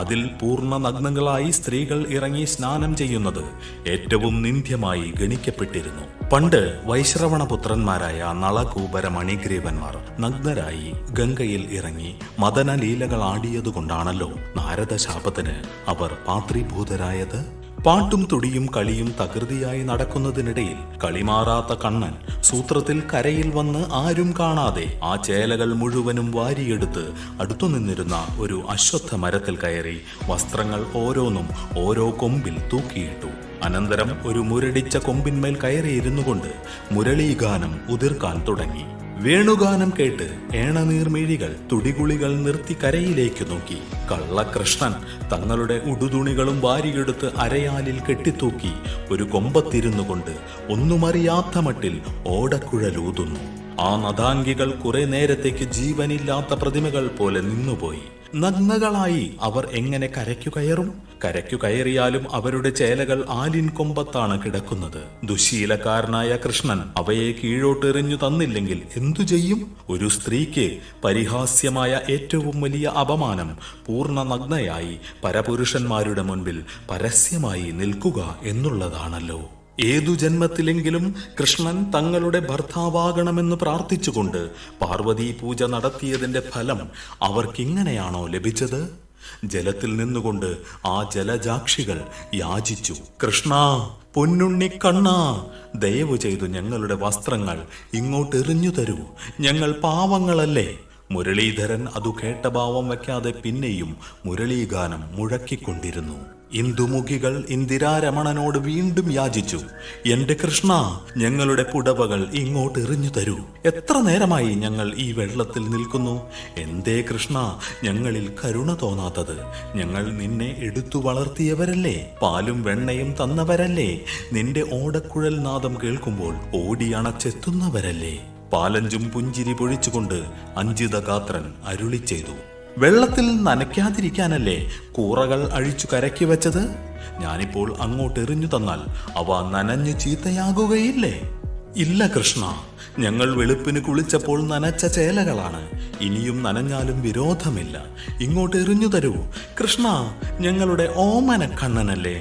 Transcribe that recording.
അതിൽ പൂർണ്ണ നഗ്നങ്ങളായി സ്ത്രീകൾ ഇറങ്ങി സ്നാനം ചെയ്യുന്നത് ഏറ്റവും നിന്ദ്യമായി ഗണിക്കപ്പെട്ടിരുന്നു. പണ്ട് വൈശ്രവണപുത്രന്മാരായ നളകൂബര മണിഗ്രീവന്മാർ നഗ്നരായി ഗംഗയിൽ ഇറങ്ങി മദനലീലകൾ ആടിയതുകൊണ്ടാണല്ലോ നാരദശാപത്തിന് അവർ പാത്രീഭൂതരായത്. പാട്ടും തുടിയും കളിയും തകൃതിയായി നടക്കുന്നതിനിടയിൽ കളിമാറാത്ത കണ്ണൻ സൂത്രത്തിൽ കരയിൽ വന്ന് ആരും കാണാതെ ആ ചേലകൾ മുഴുവനും വാരിയെടുത്ത് അടുത്തു നിന്നിരുന്ന ഒരു അശ്വത്ഥ മരത്തിൽ കയറി വസ്ത്രങ്ങൾ ഓരോന്നും ഓരോ കൊമ്പിൽ തൂക്കിയിട്ടു. അനന്തരം ഒരു മുരടിച്ച കൊമ്പിന്മേൽ കയറിയിരുന്നു കൊണ്ട് മുരളീഗാനം ഉതിർക്കാൻ തുടങ്ങി. വേണുഗാനം കേട്ട് ഏണനീർമിഴികൾ തുടികുളികൾ നിർത്തി കരയിലേക്ക് നോക്കി. കള്ളകൃഷ്ണൻ തങ്ങളുടെ ഉടുതുണികളും വാരിയെടുത്ത് അരയാലിൽ കെട്ടിത്തൂക്കി ഒരു കൊമ്പത്തിരുന്നു കൊണ്ട് ഒന്നുമറിയാത്ത മട്ടിൽ ഓടക്കുഴലൂതുന്നു. ആ നദാംഗികൾ കുറെ നേരത്തേക്ക് ജീവനില്ലാത്ത പ്രതിമകൾ പോലെ നിന്നുപോയി. നഗ്നകളായി അവർ എങ്ങനെ കരയ്ക്കു കയറും? കരയ്ക്കു കയറിയാലും അവരുടെ ചേലകൾ ആലിൻ കൊമ്പത്താണ് കിടക്കുന്നത്. ദുശീലക്കാരനായ കൃഷ്ണൻ അവയെ കീഴോട്ടെറിഞ്ഞു തന്നില്ലെങ്കിൽ എന്തു ചെയ്യും? ഒരു സ്ത്രീക്ക് പരിഹാസ്യമായ ഏറ്റവും വലിയ അപമാനം പൂർണ്ണ നഗ്നയായി പരപുരുഷന്മാരുടെ മുൻപിൽ പരസ്യമായി നിൽക്കുക എന്നുള്ളതാണല്ലോ. ഏതു ജന്മത്തിലെങ്കിലും കൃഷ്ണൻ തങ്ങളുടെ ഭർത്താവാകണമെന്ന് പ്രാർത്ഥിച്ചുകൊണ്ട് പാർവതീ പൂജ നടത്തിയതിന്റെ ഫലം അവർക്കിങ്ങനെയാണോ ലഭിച്ചത്? ജലത്തിൽ നിന്നുകൊണ്ട് ആ ജലജാക്ഷികൾ യാചിച്ചു, കൃഷ്ണ, പൊന്നുണ്ണിക്കണ്ണ, ദയവു ചെയ്തു ഞങ്ങളുടെ വസ്ത്രങ്ങൾ ഇങ്ങോട്ടെറിഞ്ഞു തരൂ, ഞങ്ങൾ പാവങ്ങളല്ലേ. മുരളീധരൻ അതു കേട്ട ഭാവം വയ്ക്കാതെ പിന്നെയും മുരളീഗാനം മുഴക്കിക്കൊണ്ടിരുന്നു. ഇന്ദുമുഖികൾ ഇന്ദിരാരമണനോട് വീണ്ടും യാചിച്ചു, എന്റെ കൃഷ്ണ, ഞങ്ങളുടെ പുടവകൾ ഇങ്ങോട്ട് എറിഞ്ഞു തരൂ. എത്ര നേരമായി ഞങ്ങൾ ഈ വെള്ളത്തിൽ നിൽക്കുന്നു. എന്തേ കൃഷ്ണ ഞങ്ങളിൽ കരുണ തോന്നാത്തത്? ഞങ്ങൾ നിന്നെ എടുത്തു വളർത്തിയവരല്ലേ, പാലും വെണ്ണയും തന്നവരല്ലേ, നിന്റെ ഓടക്കുഴൽ നാദം കേൾക്കുമ്പോൾ ഓടിയണച്ചെത്തുന്നവരല്ലേ. പാലഞ്ചും പുഞ്ചിരി പൊഴിച്ചുകൊണ്ട് അഞ്ജിതഗാത്രൻ അരുളി ചെയ്തു, വെള്ളത്തിൽ നനയ്ക്കാതിരിക്കാനല്ലേ കൂറകൾ അഴിച്ചു കരക്കി വെച്ചത്? ഞാനിപ്പോൾ അങ്ങോട്ട് എറിഞ്ഞു തന്നാൽ അവ നനഞ്ഞു ചീത്തയാകുകയില്ലേ? ഇല്ല കൃഷ്ണ, ഞങ്ങൾ വെളുപ്പിന് കുളിച്ചപ്പോൾ നനച്ച ചേലകളാണ്. ഇനിയും നനഞ്ഞാലും വിരോധമില്ല. ഇങ്ങോട്ട് എറിഞ്ഞു തരൂ കൃഷ്ണ, ഞങ്ങളുടെ ഓമന കണ്ണനല്ലേ.